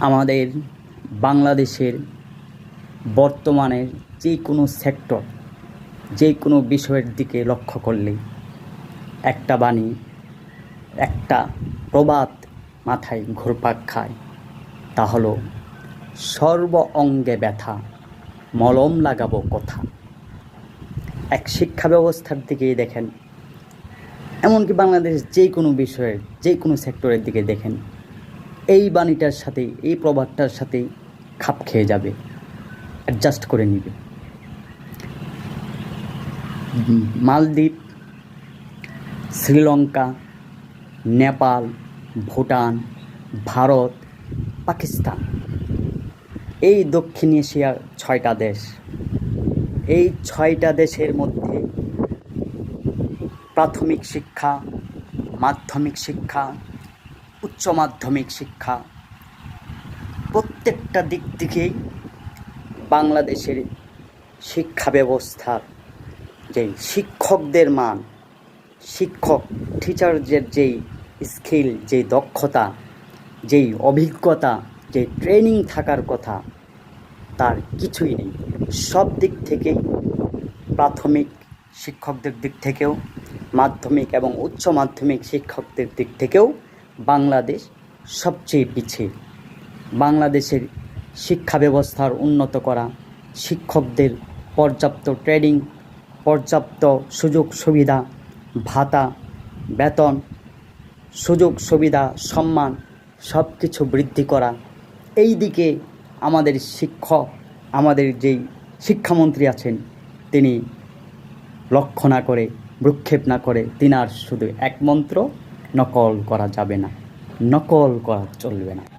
আমাদের বাংলাদেশের বর্তমানের যে কোনো সেক্টর, যে কোনো বিষয়ের দিকে লক্ষ্য করলেই একটা বাণী, একটা প্রবাদ মাথায় ঘুরপাক খায়। তা হলো সর্ব অঙ্গে ব্যথা, মলম লাগাবো কথা। এক শিক্ষা ব্যবস্থার দিকেই দেখেন, এমনকি বাংলাদেশ যে কোনো বিষয়ের, যে কোনো সেক্টরের দিকে দেখেন, এই বাণীটার সাথেই, এই প্রবাদটার সাথেই খাপ খেয়ে যাবে, অ্যাডজাস্ট করে নিবে। মালদ্বীপ, শ্রীলঙ্কা, নেপাল, ভুটান, ভারত, পাকিস্তান, এই দক্ষিণ এশিয়ার 6টা দেশ। এই 6টা দেশের মধ্যে প্রাথমিক শিক্ষা, মাধ্যমিক শিক্ষা, উচ্চ মাধ্যমিক শিক্ষা, প্রত্যেকটা দিক থেকেই বাংলাদেশের শিক্ষা ব্যবস্থার যেই শিক্ষকদের মান, টিচারদের যেই স্কিল, যেই দক্ষতা, যেই অভিজ্ঞতা, যেই ট্রেনিং থাকার কথা, তার কিছুই নেই। সব দিক থেকেই, প্রাথমিক শিক্ষকদের দিক থেকেও, মাধ্যমিক এবং উচ্চ মাধ্যমিক শিক্ষকদের দিক থেকেও বাংলাদেশ সবচেয়ে পিছিয়ে। বাংলাদেশের শিক্ষা ব্যবস্থার উন্নত করা, শিক্ষকদের পর্যাপ্ত ট্রেনিং, পর্যাপ্ত সুযোগ সুবিধা, ভাতা, বেতন, সুযোগ সুবিধা, সম্মান সব কিছু বৃদ্ধি করা, এই দিকে আমাদের যেই শিক্ষামন্ত্রী আছেন, তিনি লক্ষ্য না করে, ভ্রুক্ষেপ না করে, তিনার শুধু এক মন্ত্র, নকল করা যাবে না, নকল করা চলবে না।